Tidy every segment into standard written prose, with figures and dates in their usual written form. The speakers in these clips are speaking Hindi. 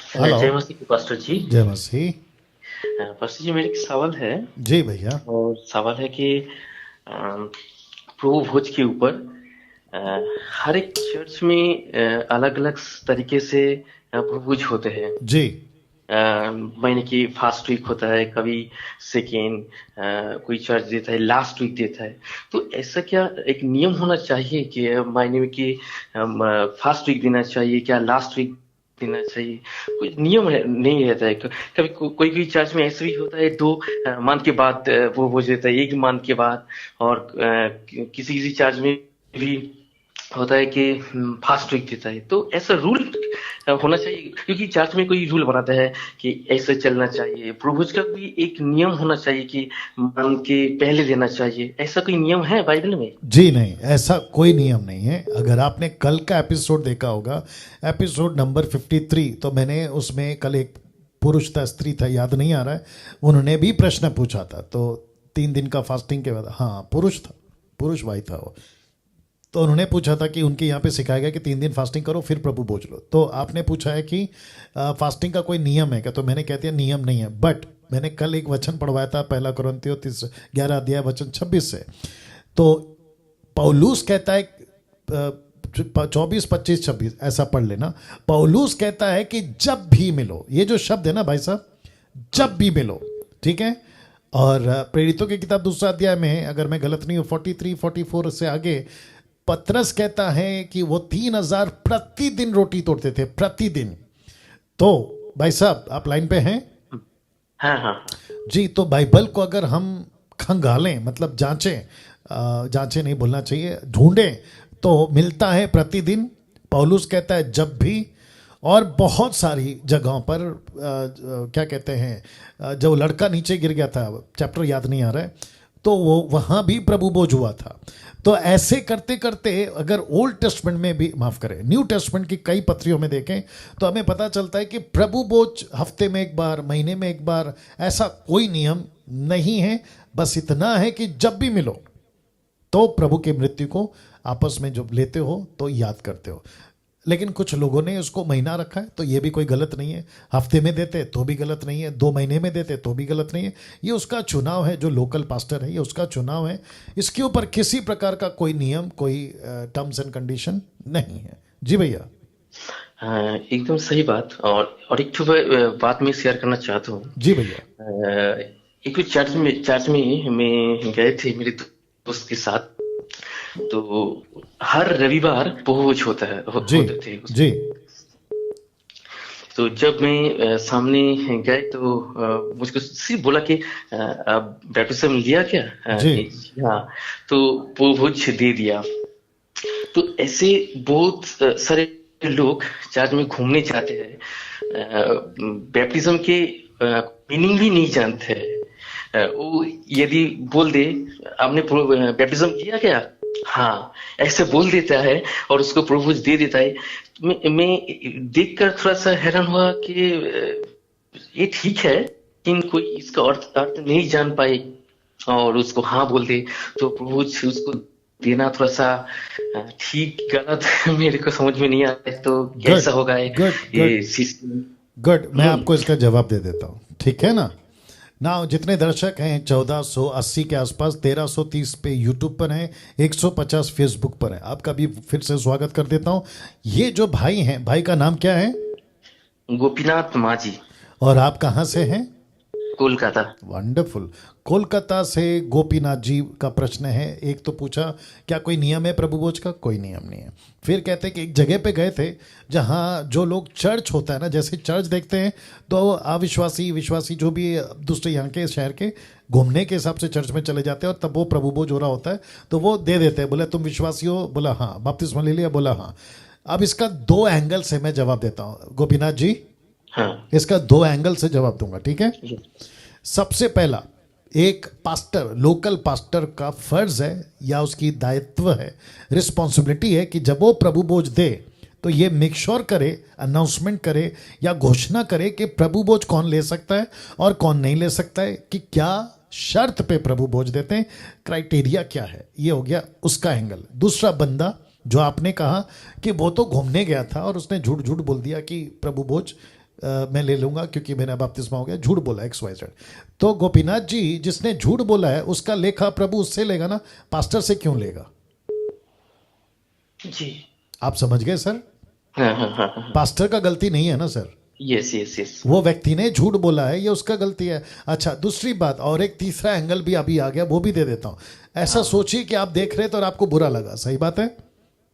हेलो। जय मसीह पास्टर जी। जय मसीह। पास्टर जी, मेरा एक सवाल है। जी भैया। और सवाल है कि प्रभु भोज के ऊपर अ, हर एक चर्च में अलग अलग तरीके से प्रभु भोज होते हैं। जी महीने की फर्स्ट वीक होता है, कभी सेकेंड, कोई चर्च देता है लास्ट वीक देता है। तो ऐसा क्या एक नियम होना चाहिए कि महीने में कि फर्स्ट वीक देना चाहिए क्या लास्ट वीक देना चाहिए? कोई नियम नहीं रहता है। कभी कोई कोई चर्च में ऐसा भी होता है, दो मंथ के बाद वो हो जाता है, एक मंथ के बाद। और किसी किसी चर्च में भी होता है कि फास्ट वीक देता है। तो ऐसा रूल होना चाहिए, क्योंकि चर्च में कोई रूल बनाता है कि ऐसे चलना चाहिए। प्रोभुज का भी एक नियम होना चाहिए कि मन के पहले देना चाहिए। ऐसा कोई नियम है बाइबल में? जी नहीं, ऐसा कोई नियम नहीं है। अगर आपने कल का एपिसोड देखा होगा, एपिसोड नंबर 53, तो मैंने उसमें कल एक पुरुष था स्त्री था याद नहीं आ रहा है, उन्होंने भी प्रश्न पूछा था। तो 3 दिन का फास्टिंग के बाद, हाँ पुरुष था, पुरुष भाई था वो। तो उन्होंने पूछा था कि उनके यहाँ पे सिखाया गया कि 3 दिन फास्टिंग करो फिर प्रभु भोज लो। तो आपने पूछा है कि फास्टिंग का कोई नियम है क्या, तो मैंने कह दिया नियम नहीं है। बट मैंने कल एक वचन पढ़वाया था, 1 कुरिन्थियों 11 अध्याय वचन 26 से। तो पौलुस कहता है 24, 25, 26 ऐसा पढ़ लेना। पौलुस कहता है कि जब भी मिलो, ये जो शब्द है ना भाई साहब, जब भी मिलो, ठीक है। और प्रेरितों की किताब 2 अध्याय में, अगर मैं गलत नहीं हूँ, 43, 44 से आगे पतरस कहता है कि वो 3,000 प्रतिदिन रोटी तोड़ते थे, प्रतिदिन। तो भाई साहब आप लाइन पे हैं? हाँ हाँ हाँ। जी, तो बाइबल को अगर हम खंगालें, मतलब जांचें, जांचें नहीं बोलना चाहिए, ढूंढें, तो मिलता है प्रतिदिन। पौलुस कहता है जब भी। और बहुत सारी जगहों पर क्या कहते हैं, जब लड़का नीचे गिर गया था, चैप्टर याद नहीं आ रहा है, तो वो वहाँ भी प्रभु बोझ हुआ था। तो ऐसे करते करते अगर ओल्ड टेस्टमेंट में भी, माफ़ करें, न्यू टेस्टमेंट की कई पत्रियों में देखें तो हमें पता चलता है कि प्रभु बोझ हफ्ते में एक बार, महीने में एक बार, ऐसा कोई नियम नहीं है। बस इतना है कि जब भी मिलो तो प्रभु की मृत्यु को आपस में जब लेते हो तो याद करते हो। लेकिन कुछ लोगों ने उसको महीना रखा है, तो ये भी कोई गलत नहीं है। हफ्ते में देते तो भी गलत नहीं है, 2 महीने में देते तो भी गलत नहीं है। ये उसका चुनाव है, जो लोकल पास्टर है ये उसका चुनाव है। इसके ऊपर किसी प्रकार का कोई नियम, कोई टर्म्स एंड कंडीशन नहीं है। जी भैया। हाँ, एकदम सही बात। और एक तो बात मैं शेयर करना चाहता हूँ। जी भैया। एक तो चर्च में मैं गए थे मेरे दोस्त के साथ। तो हर रविवार भोज जी होते थे जी उसमें। तो जब मैं सामने गए तो मुझको सिर्फ बोला कि आप बैप्टिज्म लिया क्या? जी जी हाँ। तो वो भोज दे दिया। तो ऐसे बहुत सारे लोग चर्च में घूमने जाते हैं, बैप्टिज्म के मीनिंग भी नहीं जानते हैं। वो यदि बोल दे आपने बैप्टिज्म किया क्या? हाँ, ऐसे बोल देता है और उसको प्रभु दे देता है। मैं देखकर थोड़ा सा हैरान हुआ कि ये ठीक है, लेकिन कोई इसका अर्थ नहीं जान पाए और उसको हाँ बोल दे, तो प्रभु उसको देना थोड़ा सा ठीक गलत मेरे को समझ में नहीं आता है। तो गुड कैसा होगा गुड गुड ये सिस्टम? गुड, मैं आपको इसका जवाब दे देता हूँ, ठीक है ना। ना जितने दर्शक हैं 1480 के आसपास, 1330 पे यूट्यूब पर हैं, 150 फेसबुक पर है। आपका भी फिर से स्वागत कर देता हूँ। ये जो भाई हैं, भाई का नाम क्या है? गोपीनाथ माझी, और आप कहाँ से हैं? कोलकाता। वंडरफुल। कोलकाता से गोपीनाथ जी का प्रश्न है। एक तो पूछा क्या कोई नियम है प्रभु भोज का? कोई नियम नहीं है। फिर कहते हैं कि एक जगह पे गए थे जहाँ जो लोग चर्च होता है ना, जैसे चर्च देखते हैं तो अविश्वासी विश्वासी जो भी दूसरे यहाँ के शहर के घूमने के हिसाब से चर्च में चले जाते हैं, और तब वो प्रभु भोज हो रहा होता है तो वो दे देते हैं। बोले तुम विश्वासी हो? बोला हाँ। बपतिस्मा ले लिया? बोला हाँ। अब इसका 2 एंगल से मैं जवाब देता हूँ गोपीनाथ जी। हाँ। इसका 2 एंगल से जवाब दूंगा, ठीक है। सबसे पहला, एक पास्टर, लोकल पास्टर का फर्ज है या उसकी दायित्व है, रिस्पॉन्सिबिलिटी है कि जब वो प्रभु भोज दे तो ये मेक श्योर करे, अनाउंसमेंट करे या घोषणा करे कि प्रभु भोज कौन ले सकता है और कौन नहीं ले सकता है, कि क्या शर्त पे प्रभु भोज देते हैं, क्राइटेरिया क्या है। ये हो गया उसका एंगल। दूसरा बंदा जो आपने कहा कि वो तो घूमने गया था और उसने झूठ झूठ बोल दिया कि प्रभु भोज मैं ले लूंगा क्योंकि मेरा बपतिस्मा हो गया, झूठ बोला XYZ। तो गोपीनाथ जी, जिसने झूठ बोला है उसका लेखा प्रभु उससे लेगा ना, पास्टर से क्यों लेगा? जी। आप समझ गए सर? हाँ हाँ हाँ हाँ। पास्टर का गलती नहीं है ना सर, यस यस यस। वो व्यक्ति ने झूठ बोला है, ये उसका गलती है। अच्छा, दूसरी बात, और एक तीसरा एंगल भी अभी आ गया, वो भी दे देता हूं। ऐसा सोचिए कि आप देख रहे थे और आपको बुरा लगा, सही बात है?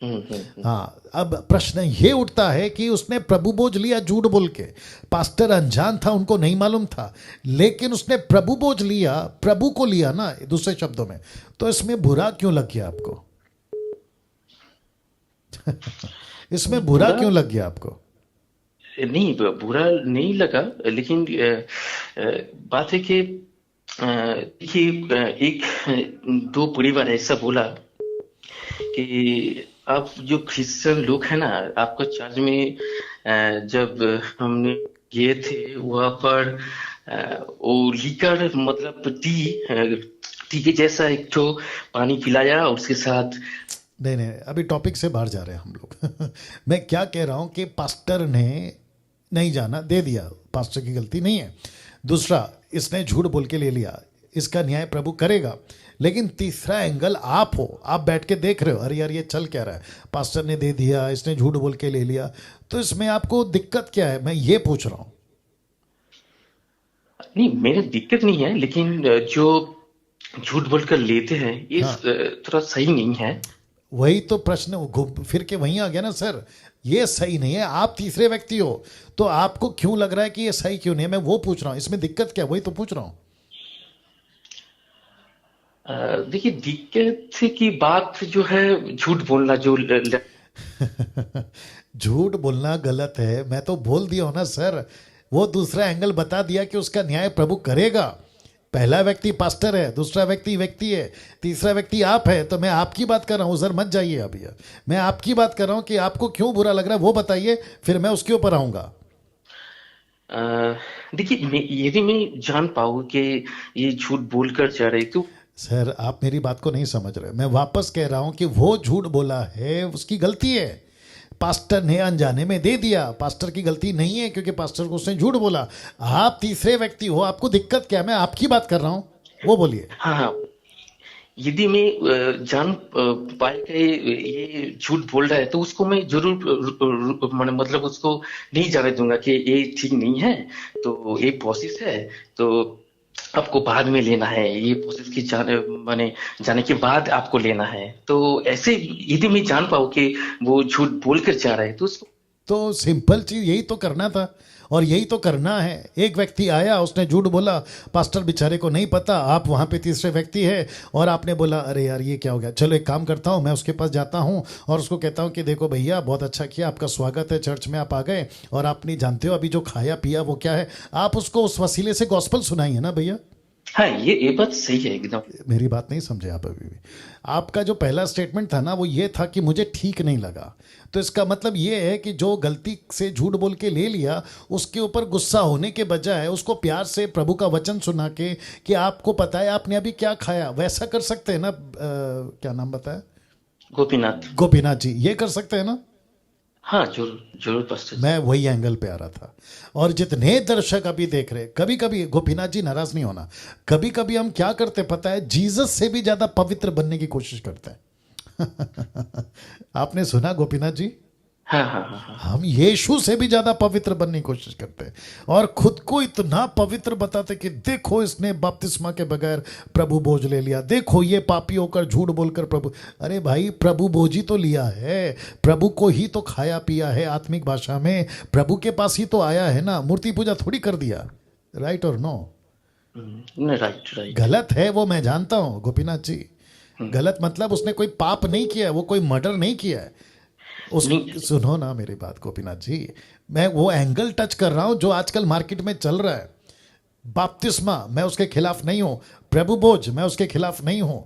हाँ, अब प्रश्न ये उठता है कि उसने प्रभु बोझ लिया झूठ बोल के, पास्टर अनजान था, उनको नहीं मालूम था, लेकिन उसने प्रभु बोझ लिया, प्रभु को लिया ना, दूसरे शब्दों में, तो इसमें बुरा क्यों लग गया आपको? इसमें बुरा क्यों लग गया आपको? नहीं, बुरा नहीं लगा, लेकिन बात है कि देखिए, एक दो परिवार ऐसा बोला कि आप जो क्रिश्चियन लोग हैं ना, आपका चर्च में जब हमने गए थे वहाँ पर वो लीकर मतलब टी के जैसा एक तो पानी पिलाया और उसके साथ। नहीं नहीं, अभी टॉपिक से बाहर जा रहे हैं हम लोग। मैं क्या कह रहा हूं कि पास्टर ने नहीं जाना, दे दिया, पास्टर की गलती नहीं है। दूसरा, इसने झूठ बोल के ले लिया, इसका न्याय प्रभु करेगा। लेकिन तीसरा एंगल आप हो, आप बैठ के देख रहे हो, अरे यार ये चल क्या रहा है, पास्टर ने दे दिया, इसने झूठ बोल के ले लिया, तो इसमें आपको दिक्कत क्या है, मैं ये पूछ रहा हूं। नहीं, मेरे दिक्कत नहीं है, लेकिन जो झूठ बोलकर लेते हैं ये हाँ, थोड़ा सही नहीं है। वही तो प्रश्न घूम फिर के वहीं आ गया ना सर, ये सही नहीं है। आप तीसरे व्यक्ति हो, तो आपको क्यों लग रहा है कि ये सही क्यों नहीं है, मैं वो पूछ रहा हूँ, इसमें दिक्कत क्या, वही तो पूछ रहा हूँ। देखिए, दिक्कत की बात जो है झूठ बोलना, जो झूठ बोलना गलत है, मैं तो बोल दिया हूं ना सर, वो दूसरा एंगल बता दिया कि उसका न्याय प्रभु करेगा। पहला व्यक्ति पास्टर है, दूसरा व्यक्ति है, तीसरा व्यक्ति आप है, तो मैं आपकी बात कर रहा हूं सर, मत जाइए अभी। मैं आपकी बात कर रहा हूं कि आपको क्यों बुरा लग रहा है वो बताइए, फिर मैं उसके ऊपर आऊंगा। देखिए, यदि मैं जान पाऊँ कि ये झूठ बोलकर जा रहे तो। सर आप मेरी बात को नहीं समझ रहे, मैं वापस कह रहा हूं कि वो झूठ बोला है, उसकी गलती है, पास्टर ने अनजाने में दे दिया, पास्टर की गलती नहीं है क्योंकि पास्टर को उसने झूठ बोला। आप तीसरे व्यक्ति हो, आपको दिक्कत क्या है, मैं आपकी बात कर रहा हूं, वो बोलिए। हाँ हाँ, यदि मैं जान पाए कि ये झूठ बोल रहा है तो उसको मैं जरूर मतलब उसको नहीं जाने दूंगा कि ये ठीक नहीं है, तो ये प्रोसेस है, तो आपको बाद में लेना है, ये प्रोसेस की जाने के बाद आपको लेना है। तो ऐसे यदि मैं जान पाऊँ कि वो झूठ बोल कर जा रहा है तो उसको। तो सिंपल चीज यही तो करना था, और यही तो करना है। एक व्यक्ति आया, उसने झूठ बोला, पास्टर बेचारे को नहीं पता, आप वहां पे तीसरे व्यक्ति है, और आपने बोला अरे यार ये क्या हो गया, चलो एक काम करता हूं, मैं उसके पास जाता हूं और उसको कहता हूं कि देखो भैया बहुत अच्छा किया, आपका स्वागत है चर्च में, आप आ गए, और आप नहीं जानते हो अभी जो खाया पिया वो क्या है, आप उसको उस वसीले से गॉस्पल सुनाइए ना भैया। हाँ, ये बात सही है एकदम। मेरी बात नहीं समझे आप अभी भी। आपका जो पहला स्टेटमेंट था ना, वो ये था कि मुझे ठीक नहीं लगा, तो इसका मतलब ये है कि जो गलती से झूठ बोल के ले लिया, उसके ऊपर गुस्सा होने के बजाय उसको प्यार से प्रभु का वचन सुना के कि आपको पता है आपने अभी क्या खाया, वैसा कर सकते हैं ना। क्या नाम बताया? गोपीनाथ। गोपीनाथ जी, ये कर सकते हैं ना। हाँ, जरूर जरूर पास्टर। मैं वही एंगल पे आ रहा था। और जितने दर्शक अभी देख रहे, कभी कभी गोपीनाथ जी नाराज नहीं होना, कभी कभी हम क्या करते पता है, जीसस से भी ज्यादा पवित्र बनने की कोशिश करते हैं। आपने सुना गोपीनाथ जी? हाँ हाँ हाँ हाँ। हम यीशु से भी ज्यादा पवित्र बनने की कोशिश करते हैं, और खुद को इतना पवित्र बताते कि देखो इसने बपतिस्मा के बगैर प्रभु बोझ ले लिया, देखो ये पापी होकर झूठ बोलकर प्रभु। अरे भाई, प्रभु बोझ ही तो लिया है, प्रभु को ही तो खाया पिया है, आत्मिक भाषा में प्रभु के पास ही तो आया है ना, मूर्ति पूजा थोड़ी कर दिया। राइट और नो? Right right. गलत है वो, मैं जानता हूं गोपीनाथ जी, गलत मतलब उसने कोई पाप नहीं किया है, वो कोई मर्डर नहीं किया है उस। सुनो ना मेरी बात गोपीनाथ जी, मैं वो एंगल टच कर रहा हूं जो आजकल मार्केट में चल रहा है। बपतिस्मा मैं उसके खिलाफ नहीं हूं, प्रभु बोझ मैं उसके खिलाफ नहीं हूं,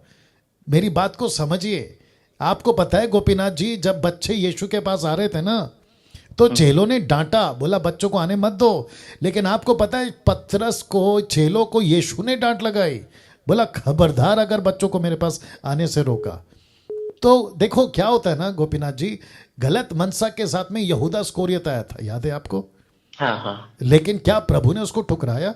मेरी बात को समझिए। आपको पता है गोपीनाथ जी, जब बच्चे यीशु के पास आ रहे थे ना, तो चेलों ने डांटा, बोला बच्चों को आने मत दो, लेकिन आपको पता है पतरस को, चेलों को यीशु ने डांट लगाई, बोला खबरदार अगर बच्चों को मेरे पास आने से रोका। तो देखो क्या होता है ना गोपीनाथ जी, गलत मनसा के साथ में यहूदा स्कोरियत आया था, याद है आपको? हाँ हाँ। लेकिन क्या प्रभु ने उसको ठुकराया?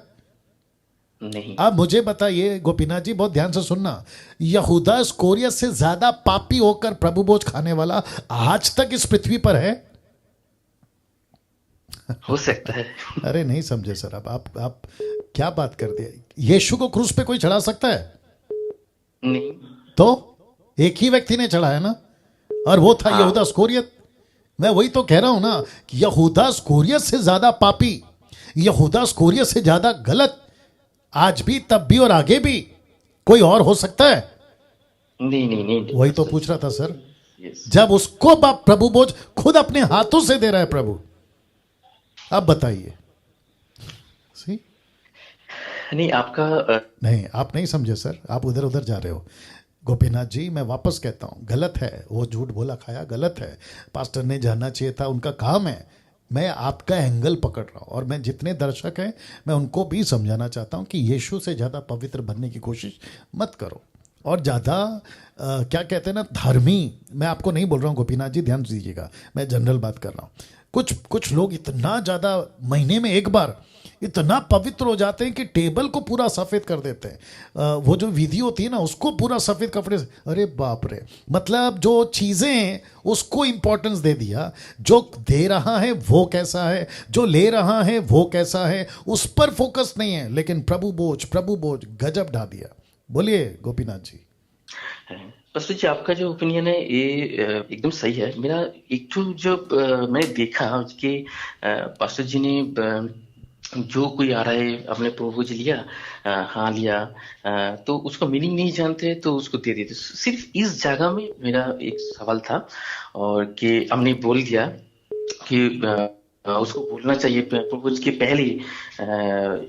नहीं। अब मुझे बताइए गोपीनाथ जी, बहुत ध्यान से सुनना, यहूदा इस्करियोत से ज्यादा पापी होकर प्रभु भोज खाने वाला आज तक इस पृथ्वी पर है? हो सकता है। अरे नहीं समझे सर, अब आप क्या बात कर दिए? यीशु को क्रूस पे कोई चढ़ा सकता है? नहीं। तो एक ही व्यक्ति ने चढ़ाया ना, और वो था हाँ। यहूदा इस्करियोत। मैं वही तो कह रहा हूं ना कि यहूदा इस्करियोत से ज्यादा पापी, यहूदा इस्करियोत से ज्यादा गलत आज भी, तब भी और आगे भी कोई और हो सकता है? नहीं नहीं नहीं। वही तो पूछ रहा था सर। यस। जब उसको बाप प्रभु भोज खुद अपने हाथों से दे रहा है प्रभु, अब बताइए। सी नहीं आपका नहीं, आप नहीं समझे सर, आप उधर उधर जा रहे हो। गोपीनाथ जी, मैं वापस कहता हूं, गलत है वो, झूठ बोला खाया गलत है। पास्टर ने जानना चाहिए था, उनका काम है। मैं आपका एंगल पकड़ रहा हूं, और मैं जितने दर्शक हैं मैं उनको भी समझाना चाहता हूं कि यीशु से ज़्यादा पवित्र बनने की कोशिश मत करो, और ज़्यादा क्या कहते हैं ना, धर्मी। मैं आपको नहीं बोल रहा हूँ गोपीनाथ जी, ध्यान दीजिएगा, मैं जनरल बात कर रहा हूँ। कुछ लोग इतना ज़्यादा महीने में एक बार इतना पवित्र हो जाते हैं कि टेबल को पूरा सफ़ेद कर देते हैं। वो जो विधि होती है ना, उसको पूरा सफ़ेद कपड़े से, अरे बाप रे, मतलब जो चीज़ें हैं उसको इंपॉर्टेंस दे दिया। जो दे रहा है वो कैसा है, जो ले रहा है वो कैसा है, उस पर फोकस नहीं है। लेकिन प्रभु बोझ गजब ढा दिया। बोलिए गोपीनाथ जी। पास्टर जी, आपका जो ओपिनियन है ये एकदम सही है। मेरा एक तो जब मैंने देखा कि पास्टर जी ने जो कोई आ रहा है अपने प्रभु जी लिया, हाँ लिया, तो उसका मीनिंग नहीं जानते तो उसको दे देते। सिर्फ इस जगह में मेरा एक सवाल था, और कि हमने बोल दिया कि उसको बोलना चाहिए प्रभु जी के पहले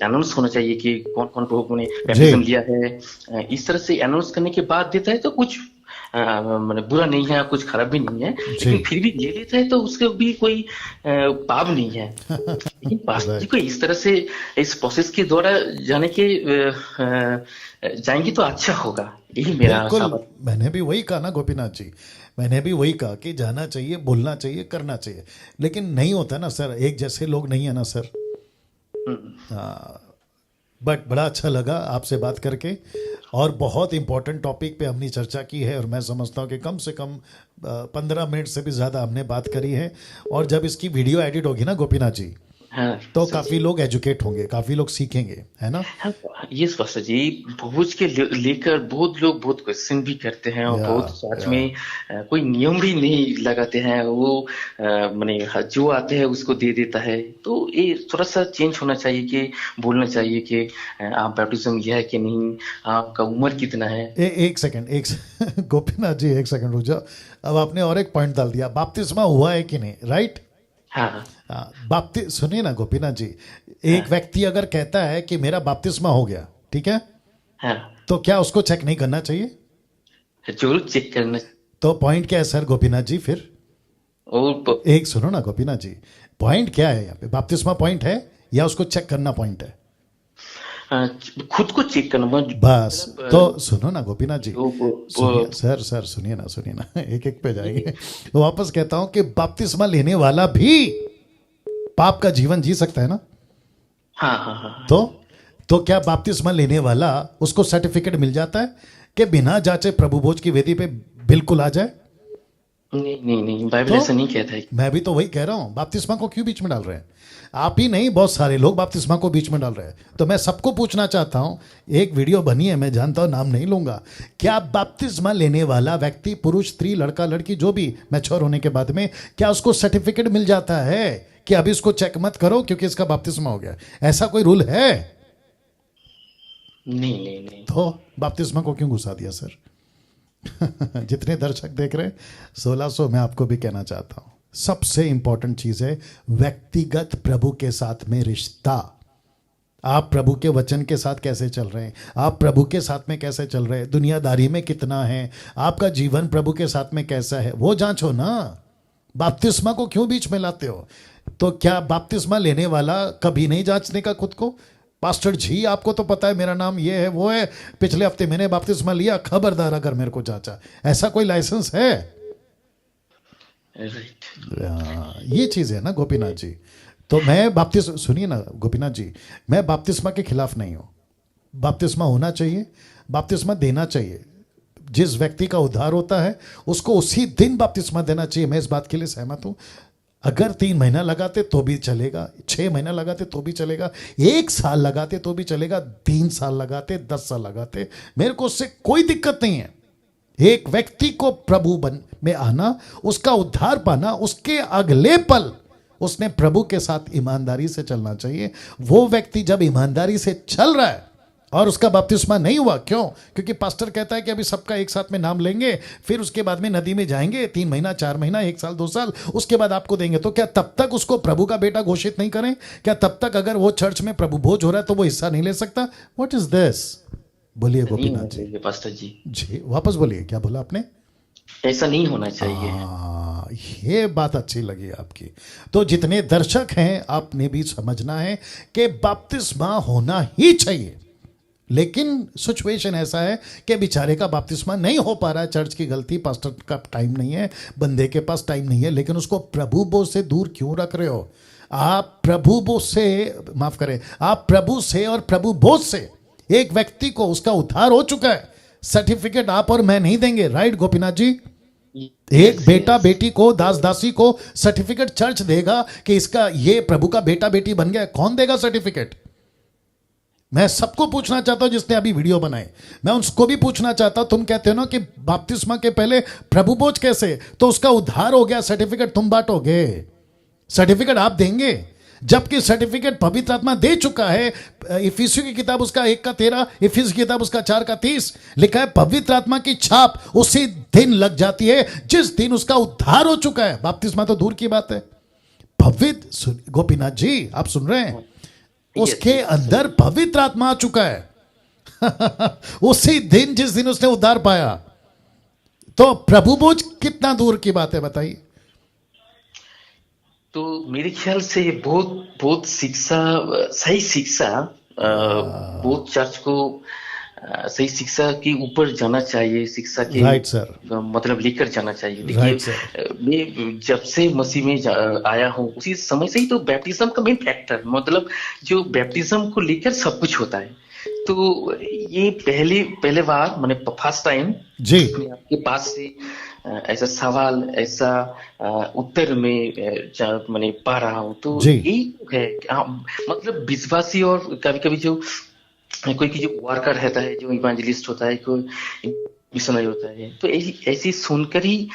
अनाउंस होना चाहिए कि कौन कौन प्रभु ने बैप्टिज्म लिया है। इस तरह से अनाउंस करने के बाद देता है तो कुछ मतलब बुरा नहीं है, कुछ खराब भी नहीं है, लेकिन फिर भी दे देता है तो उसके भी कोई पाप नहीं है। लेकिन पास्टर जी को इस तरह से इस प्रोसेस के द्वारा जाने के जाएंगे तो अच्छा होगा, यही मेरा सवाल। मैंने भी वही कहा ना गोपीनाथ जी, मैंने भी वही कहा कि जाना चाहिए, बोलना चाहिए, करना चाहिए, लेकिन नहीं होता ना सर, एक जैसे लोग नहीं है ना सर। बट बड़ा अच्छा लगा आपसे बात करके, और बहुत इंपॉर्टेंट टॉपिक पे हमने चर्चा की है, और मैं समझता हूँ कि कम से कम 15 मिनट से भी ज़्यादा हमने बात करी है। और जब इसकी वीडियो एडिट होगी ना गोपीनाथ जी, हाँ, तो काफ़ी लोग एजुकेट होंगे, काफ़ी लोग सीखेंगे, है ना? हाँ, ये पास्टर जी, भोज के लेकर बहुत लोग बहुत क्वेश्चन भी करते हैं, और बहुत सच में कोई नियम भी नहीं लगाते हैं। वो माने जो आते हैं उसको दे देता है। तो ये थोड़ा सा चेंज होना चाहिए कि बोलना चाहिए कि आप बैप्टिज्म लिया है कि नहीं, आपका उम्र कितना है। एक सेकंड गोपीनाथ जी, एक सेकंड रुक जाओ। अब आपने और एक पॉइंट डाल दिया, बपतिस्मा हुआ है कि नहीं, राइट? हाँ सुनिए ना गोपीनाथ जी, एक व्यक्ति अगर कहता है कि मेरा बपतिस्मा हो गया, ठीक है, हाँ, तो क्या उसको चेक नहीं करना चाहिए? जरूर चेक करना। तो पॉइंट क्या है सर गोपीनाथ जी फिर? और एक सुनो ना गोपीनाथ जी, पॉइंट क्या है यहाँ पे? बपतिस्मा पॉइंट है या उसको चेक करना पॉइंट है? खुद को चेक करना बस। तो सुनो ना गोपीनाथ जी, वो सर सुनिए ना एक एक पे जाएंगे। तो वापस कहता हूं कि बपतिस्मा लेने वाला भी पाप का जीवन जी सकता है ना? हाँ हाँ हाँ। तो क्या बपतिस्मा लेने वाला, उसको सर्टिफिकेट मिल जाता है कि बिना जांचे प्रभु भोज की वेदी पे बिल्कुल आ जाए? नहीं नहीं नहीं, बाइबल ऐसा नहीं कहता है। मैं भी तो वही कह रहा हूं, बपतिस्मा को क्यों बीच में डाल रहे हैं? आप ही नहीं, बहुत सारे लोग बपतिस्मा को बीच में डाल रहे हैं। तो मैं सबको पूछना चाहता हूं, एक वीडियो बनी है, मैं जानता हूं, नाम नहीं लूंगा, क्या बपतिस्मा लेने वाला व्यक्ति, पुरुष स्त्री लड़का लड़की जो भी मैच्योर होने के बाद में, क्या उसको सर्टिफिकेट मिल जाता है कि अभी इसको चेक मत करो क्योंकि इसका बपतिस्मा हो गया? ऐसा कोई रूल है? नहीं नहीं नहीं। तो बपतिस्मा को क्यों घुसा दिया सर? जितने दर्शक देख रहे हैं, 1600 मैं आपको भी कहना चाहता हूं, सबसे इंपॉर्टेंट चीज है व्यक्तिगत प्रभु के साथ में रिश्ता। आप प्रभु के वचन के साथ कैसे चल रहे हैं, आप प्रभु के साथ में कैसे चल रहे हैं, दुनियादारी में कितना है, आपका जीवन प्रभु के साथ में कैसा है, वो जांचो ना। बपतिस्मा को क्यों बीच में लाते हो? तो क्या बपतिस्मा लेने वाला कभी नहीं जांचने का खुद को? पास्टर जी आपको तो पता है मेरा नाम ये है वो है, पिछले हफ्ते मैंने बपतिस्मा लिया, खबरदार अगर मेरे को जांचा। ऐसा कोई लाइसेंस है? राइट। ये चीज है ना गोपीनाथ जी। तो मैं बपतिस्मा, सुनिए ना गोपीनाथ जी, मैं बपतिस्मा के खिलाफ नहीं हूँ। बपतिस्मा होना चाहिए, बपतिस्मा देना चाहिए। जिस व्यक्ति का उद्धार होता है उसको उसी दिन बपतिस्मा देना चाहिए, मैं इस बात के लिए सहमत हूँ। अगर 3 महीना लगाते तो भी चलेगा, 6 महीना लगाते तो भी चलेगा, 1 साल लगाते तो भी चलेगा, 3 साल लगाते, 10 साल लगाते, मेरे को उससे कोई दिक्कत नहीं है। एक व्यक्ति को प्रभु बन में आना, उसका उद्धार पाना, उसके अगले पल उसने प्रभु के साथ ईमानदारी से चलना चाहिए। वो व्यक्ति जब ईमानदारी से चल रहा है और उसका बपतिस्मा नहीं हुआ, क्यों? क्योंकि पास्टर कहता है कि अभी सबका एक साथ में नाम लेंगे, फिर उसके बाद में नदी में जाएंगे, 3 महीना, 4 महीना, 1 साल, 2 साल, उसके बाद आपको देंगे। तो क्या तब तक उसको प्रभु का बेटा घोषित नहीं करें? क्या तब तक अगर वो चर्च में प्रभु भोज हो रहा है तो वो हिस्सा नहीं ले सकता? What is this? बोलिए नहीं गोपीनाथ होना जी। चाहिए पास्टर जी, जी वापस बोलिए, क्या बोला आपने? ऐसा नहीं होना चाहिए। हाँ, ये बात अच्छी लगी आपकी। तो जितने दर्शक हैं, आपने भी समझना है कि बपतिस्मा होना ही चाहिए, लेकिन सिचुएशन ऐसा है कि बेचारे का बपतिस्मा नहीं हो पा रहा है। चर्च की गलती, पास्टर का टाइम नहीं है, बंदे के पास टाइम नहीं है, लेकिन उसको प्रभु बोझ से दूर क्यों रख रहे हो? आप प्रभु बोझ से, माफ करें, आप प्रभु से और प्रभु बोझ से एक व्यक्ति को उसका उद्धार हो चुका है, सर्टिफिकेट आप और मैं नहीं देंगे, राइट गोपीनाथ जी? एक Yes, बेटा yes. बेटी को, दास दासी को सर्टिफिकेट चर्च देगा कि इसका, ये प्रभु का बेटा बेटी बन गया। कौन देगा सर्टिफिकेट? मैं सबको पूछना चाहता हूं जिसने अभी वीडियो बनाए, मैं उसको भी पूछना चाहता हूं, तुम कहते हो ना कि बपतिस्मा के पहले प्रभु बोझ कैसे? तो उसका उद्धार हो गया, सर्टिफिकेट तुम बांटोगे, सर्टिफिकेट आप देंगे, जबकि सर्टिफिकेट पवित्र आत्मा दे चुका है। इफिसियों की किताब उसका 1:13, इफिस की किताब उसका 4:30 लिखा है, पवित्र आत्मा की छाप उसी दिन लग जाती है जिस दिन उसका उद्धार हो चुका है। बपतिस्मा तो दूर की बात है, पवित्र, गोपीनाथ जी आप सुन रहे हैं, उसके अंदर पवित्र आत्मा आ चुका है उसी दिन जिस दिन उसने उद्धार पाया। तो प्रभु बोझ कितना दूर की बात है बताइए? तो मेरे ख्याल से ये बहुत बहुत शिक्षा, सही शिक्षा, बहुत चर्च को सही शिक्षा के ऊपर जाना चाहिए, शिक्षा के राइट सर, मतलब लेकर जाना चाहिए। राइट देखिए, सर, मैं जब से मसीह में आया हूँ उसी समय से ही तो बैप्टिज्म का मेन फैक्टर, मतलब जो बैप्टिज्म को लेकर सब कुछ होता है। तो ये पहले बार मैंने फर्स्ट टाइम जी मैं आपके पास से ऐसा सवाल, ऐसा उत्तर में मैंने पा रहा हूँ। तो जी यही है कि मतलब विश्वासी और कभी कभी जो कोई की जो वर्कर रहता है, जो इवेंजलिस्ट होता है, कोई मिशनरी होता है, तो ऐसी सुनकर ही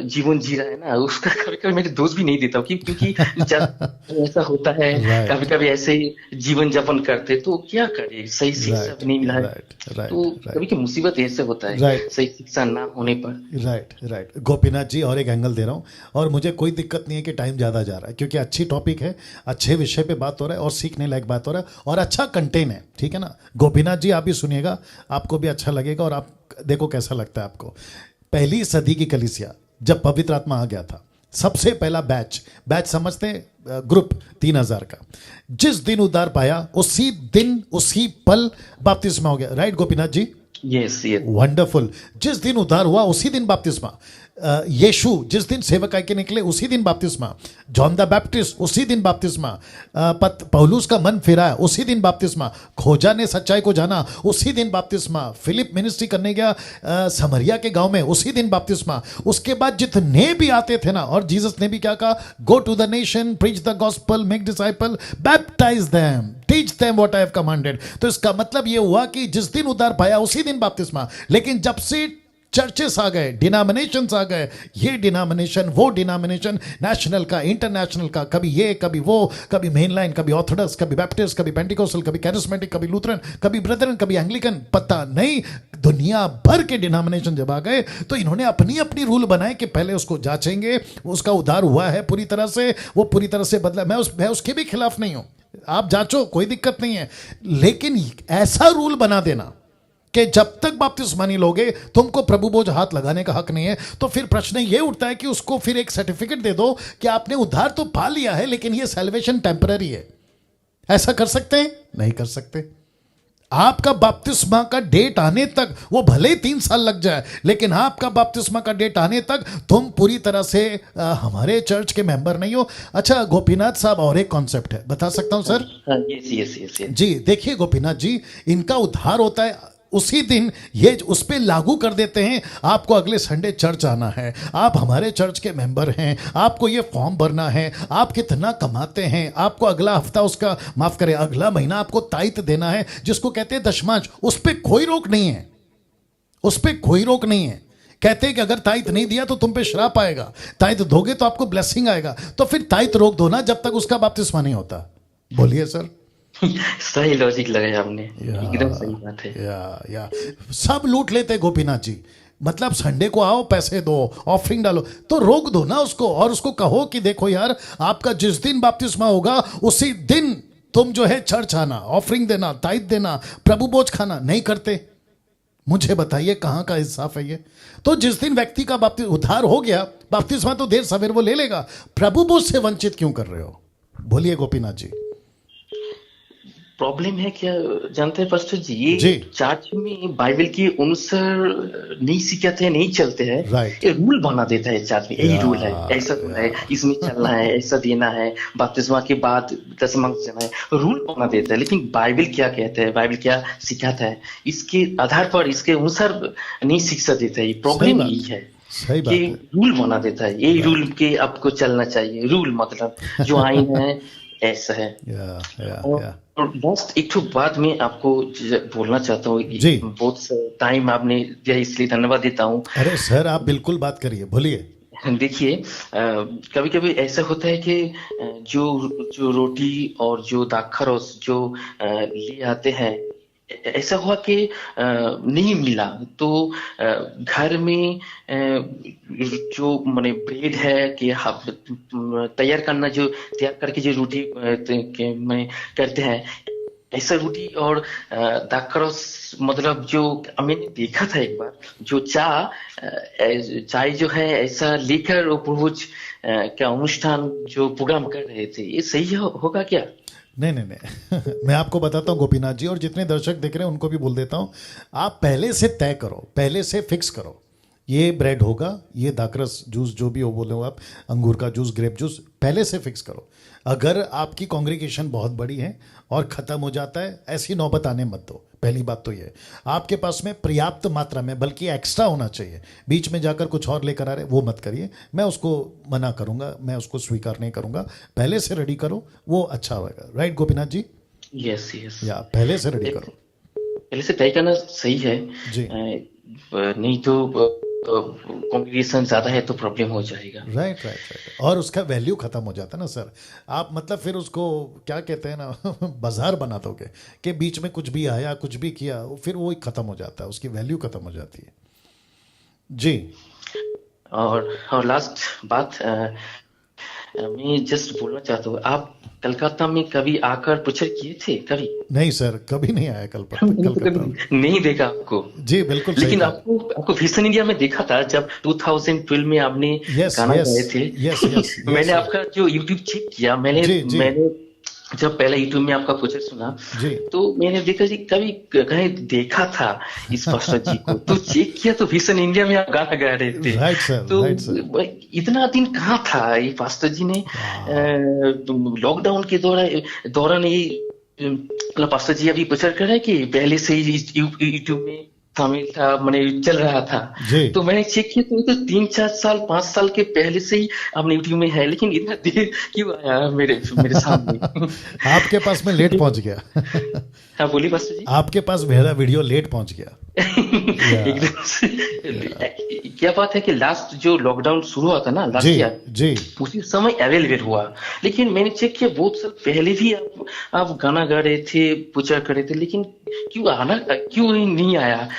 जीवन जी रहा है ना, उसका कभी कभी मैं दोष भी नहीं देता हूँ, क्योंकि ऐसा होता है, Right. कभी कभी ऐसे जीवन यापन करते, तो क्या करे, सही शिक्षा भी नहीं मिला है। राइट तो कभी की मुसीबत ऐसे होता है, Right. सही शिक्षा ना होने पर। राइट गोपीनाथ जी, और एक एंगल दे रहा हूँ, और मुझे कोई दिक्कत नहीं है कि टाइम ज़्यादा जा रहा है, क्योंकि अच्छी टॉपिक है, अच्छे विषय पे बात हो रहा है और सीखने लायक बात हो रहा है और अच्छा कंटेंट है, ठीक है ना गोपीनाथ जी? आप भी सुनिएगा, आपको भी अच्छा लगेगा, और आप देखो कैसा लगता है आपको। पहली सदी की कलीसिया जब पवित्र आत्मा आ गया था, सबसे पहला बैच समझते हैं, ग्रुप 3000 का, जिस दिन उद्धार पाया उसी दिन, उसी पल बपतिस्मा हो गया, right Gopinath ji? Yes, yes, wonderful. जिस दिन उद्धार हुआ उसी दिन बपतिस्मा। यीशु जिस दिन सेवकाई के निकले उसी दिन बपतिस्मा। जॉन द बैप्टिस्ट उसी दिन बपतिस्मा। पौलुस का मन फिरा उसी दिन बपतिस्मा। खोजा ने सच्चाई को जाना उसी दिन बपतिस्मा। फिलिप मिनिस्ट्री करने गया समरिया के गांव में उसी दिन बपतिस्मा। उसके बाद जितने भी आते थे ना, और जीसस ने भी क्या कहा, go to the nation, preach the gospel, make disciple, baptize them, teach them what I have commanded. तो इसका मतलब ये हुआ कि जिस दिन उद्धार पाया उसी दिन बपतिस्मा। लेकिन जब से चर्चेस आ गए, डिनोमिनेशंस आ गए, ये डिनोमिनेशन वो डिनोमिनेशन, नेशनल का, इंटरनेशनल का, कभी ये कभी वो, कभी मेनलाइन, कभी ऑर्थोडॉक्स, कभी बैप्टिस्ट, कभी पेंटिकोस्टल, कभी कैरिस्मेटिक, कभी लूथरन, कभी ब्रदरन, कभी एंग्लिकन, पता नहीं दुनिया भर के डिनोमिनेशन जब आ गए तो इन्होंने अपनी अपनी रूल बनाए कि पहले उसको जांचेंगे, उसका उद्धार हुआ है पूरी तरह से, वो पूरी तरह से बदला। मैं उसके भी खिलाफ नहीं हूं, आप जांचो, कोई दिक्कत नहीं है, लेकिन ऐसा रूल बना देना कि जब तक बपतिस्मा नहीं लोगे तुमको प्रभु बोझ हाथ लगाने का हक नहीं है, तो फिर प्रश्न ये उठता है कि उसको फिर एक सर्टिफिकेट दे दो कि आपने उद्धार तो पा लिया है, लेकिन ये सैल्वेशन टेम्पररी है। ऐसा कर सकते हैं? नहीं कर सकते। आपका बपतिस्मा का डेट आने तक, वो भले ही 3 साल लग जाए, लेकिन आपका बपतिस्मा का डेट आने तक तुम पूरी तरह से हमारे चर्च के मेंबर नहीं हो। अच्छा गोपीनाथ साहब, और एक कॉन्सेप्ट है, बता सकता हूं sir? Yes yes yes yes. जी देखिए गोपीनाथ जी, इनका उद्धार होता है उसी दिन, ये उस पे लागू कर देते हैं, आपको अगले संडे चर्च आना है, आप हमारे चर्च के मेंबर हैं, आपको ये फॉर्म भरना है, आप कितना कमाते हैं, आपको अगला हफ्ता उसका, माफ करें, अगला महीना आपको ताइत देना है, जिसको कहते हैं दशमांश। उस पर कोई रोक नहीं है, उस पर कोई रोक नहीं है। कहते हैं कि अगर ताइत नहीं दिया तो तुम पे श्राप आएगा, ताइत दोगे तो आपको ब्लेसिंग आएगा। तो फिर ताइत रोक दो ना जब तक उसका बपतिस्मा नहीं होता। बोलिए सर। सही लॉजिक लगाया आपने, एकदम सही बात है। या सब लूट लेते गोपीनाथ जी, मतलब संडे को आओ, पैसे दो, ऑफरिंग डालो, तो रोक दो ना उसको, और उसको कहो कि देखो यार, आपका जिस दिन बपतिस्मा होगा उसी दिन तुम जो है चर्च आना, ऑफरिंग देना, ताइत देना, प्रभु भोज खाना। नहीं करते, मुझे बताइए कहां का इंसाफ है ये? तो जिस दिन व्यक्ति का उद्धार हो गया, बपतिस्मा तो देर सवेर वो ले लेगा, प्रभु भोज से वंचित क्यों कर रहे हो? बोलिए गोपीनाथ जी। प्रॉब्लम है क्या जानते हैं पास्टर जी, ये जी। चर्च में बाइबल के अनुसार नहीं सिखाते हैं, नहीं चलते हैं। राइट। ये रूल बना देता है चर्च में, यही रूल है, ऐसा तो है, इसमें चलना है, ऐसा देना है, बपतिस्मा के बाद दशमांश देना है, रूल बना देता है। लेकिन बाइबल क्या कहता है, बाइबल क्या सिखाता है, इसके आधार पर, इसके अनुसार नहीं शिक्षा देता है। प्रॉब्लम यही है, सही बात कि है। रूल बना देता है, यही रूल के आपको चलना चाहिए। रूल मतलब जो आइन है ऐसा है। और लास्ट एक तो बात में आपको बोलना चाहता हूँ, बहुत टाइम आपने दिया इसलिए धन्यवाद देता हूँ। अरे सर आप बिल्कुल बात करिए, बोलिए। देखिए कभी कभी ऐसा होता है कि जो रोटी और जो दाखर जो ले आते हैं, ऐसा हुआ कि नहीं मिला, तो घर में जो माने ब्रेड है कि तैयार करके जो रोटी में करते हैं, ऐसा रोटी और दाखरस, मतलब जो मैंने देखा था एक बार, जो चाय जो है ऐसा लेकर वो पूर्वज क्या अनुष्ठान जो प्रोग्राम कर रहे थे, ये सही होगा क्या? नहीं मैं आपको बताता हूँ गोपीनाथ जी, और जितने दर्शक देख रहे हैं उनको भी बोल देता हूँ, आप पहले से तय करो, पहले से फिक्स करो, ये ब्रेड होगा, ये दाखरस जूस जो भी हो बोले हो आप, अंगूर का जूस, ग्रेप जूस, पहले से फिक्स करो। अगर आपकी कांग्रीगेशन बहुत बड़ी है और ख़त्म हो जाता है, ऐसी नौबत आने मत दो। पहली बात तो ये, आपके पास में पर्याप्त मात्रा में, बल्कि एक्स्ट्रा होना चाहिए, बीच में जाकर कुछ और लेकर आ रहे वो मत करिए, मैं उसको मना करूंगा, मैं उसको स्वीकार नहीं करूंगा। पहले से रेडी करो, वो अच्छा होगा। Right Gopinath ji? Yes yes, या पहले से रेडी करो, पहले से तय करना सही है जी। नहीं तो कॉम्प्लिकेशन ज्यादा है तो प्रॉब्लम हो जाएगा। राइट, और उसका वैल्यू खत्म हो जाता है ना सर। आप मतलब फिर उसको क्या कहते हैं ना बाजार बना दोगे कि बीच में कुछ भी आया, कुछ भी किया, फिर वो खत्म हो जाता है, उसकी वैल्यू खत्म हो जाती है जी। और लास्ट बात मैं जस्ट बोलना चाहता हूँ, आप कलकत्ता में कभी आकर प्रचार किए थे कभी? नहीं सर, कभी नहीं आया कलकत्ता में। नहीं देखा आपको? जी बिल्कुल। लेकिन आपको विजन इंडिया में देखा था जब 2012 में आपने गाना गाए थे। मैंने आपका जो यूट्यूब चेक किया, मैंने जब पहले यूट्यूब में आपका प्रचार सुना तो मैंने देखा जी, कभी कहीं देखा था इस पास्टर जी को, तो चेक किया तो विजन इंडिया में आप गाना गा रहे थे। राइट सर, तो इतना दिन कहाँ था ये पास्टर जी ने? लॉकडाउन के दौरान ये पास्टर जी अभी प्रचार कर रहे हैं कि पहले से ही यूट्यूब में शामिल था, मैंने चल रहा था? तो मैंने चेक किया तो 3-4 साल 5 साल के पहले से ही आपने यूट्यूब में है, लेकिन इतना देर क्यों आया मेरे सामने? आपके पास में लेट पहुंच गया। हाँ बोलिए पास्टर जी। आपके पास मेरा वीडियो लेट पहुंच गया। एकदम से। क्या बात है कि लास्ट जो लॉकडाउन शुरू हुआ था ना लास्ट ईयर जी, उसी समय अवेलेबल हुआ, लेकिन मैंने चेक किया बहुत साल पहले भी आप गाना गा रहे थे, प्रचार कर रहे थे, लेकिन क्यों नहीं आया?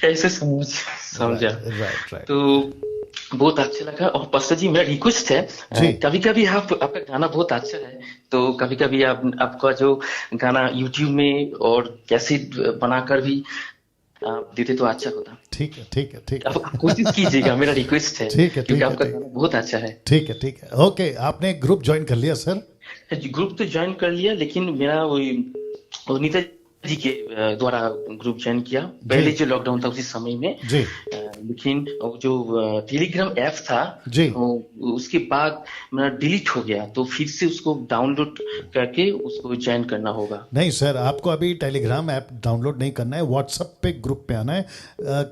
ऐसे समझा। तो बहुत अच्छा लगा। और पास्टर जी मेरा रिक्वेस्ट है, कभी कभी आपका गाना बहुत अच्छा है, तो कभी कभी आपका जो गाना यूट्यूब में और कैसेट बनाकर भी आप देते तो अच्छा होता। ठीक है आप कोशिश कीजिएगा, मेरा रिक्वेस्ट है। ठीक है, क्योंकि आपका गाना बहुत अच्छा है। ठीक है। ओके, आपने ग्रुप ज्वाइन कर लिया सर? ग्रुप तो ज्वाइन कर लिया, लेकिन मेरा वो नीता जी के द्वारा ग्रुप ज्वाइन किया पहले जो लॉकडाउन था उसी समय में। जी लेकिन वो जो टेलीग्राम ऐप था जी उसके बाद मेरा डिलीट हो गया, तो फिर से उसको डाउनलोड करके उसको ज्वाइन करना होगा। नहीं सर, आपको अभी टेलीग्राम ऐप डाउनलोड नहीं करना है, व्हाट्सएप पे ग्रुप पे आना है,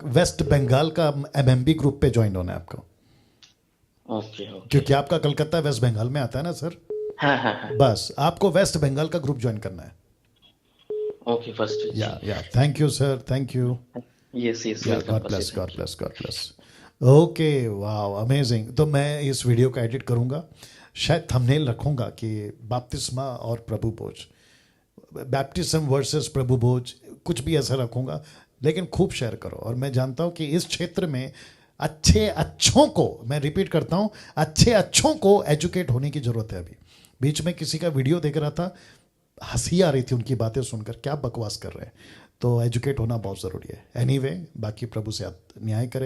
वेस्ट बंगाल का एमएमबी ग्रुप पे ज्वाइन होना है आपको, ओके ओके। क्योंकि आपका कलकत्ता वेस्ट बंगाल में आता है ना सर। हाँ हाँ हाँ। बस आपको वेस्ट बंगाल का ग्रुप ज्वाइन करना है। Okay first yeah thank you sir, thank you. Yes yes yeah welcome God bless, God bless, God bless. Okay, wow, amazing. तो मैं इस वीडियो को एडिट करूंगा, शायद थंबनेल रखूंगा कि बपतिस्मा और प्रभु भोज, बैप्टिज्म वर्सेस प्रभु भोज, कुछ भी ऐसा रखूंगा, लेकिन खूब शेयर करो। और मैं जानता हूं कि इस क्षेत्र में अच्छे अच्छों को, मैं रिपीट करता हूं, अच्छे अच्छों को एजुकेट होने की जरूरत है। अभी बीच में किसी का वीडियो देख रहा था, हंसी आ रही थी उनकी बातें सुनकर, क्या बकवास कर रहे हैं। तो एजुकेट होना बहुत ज़रूरी है। एनीवे, बाकी प्रभु से आप न्याय करें।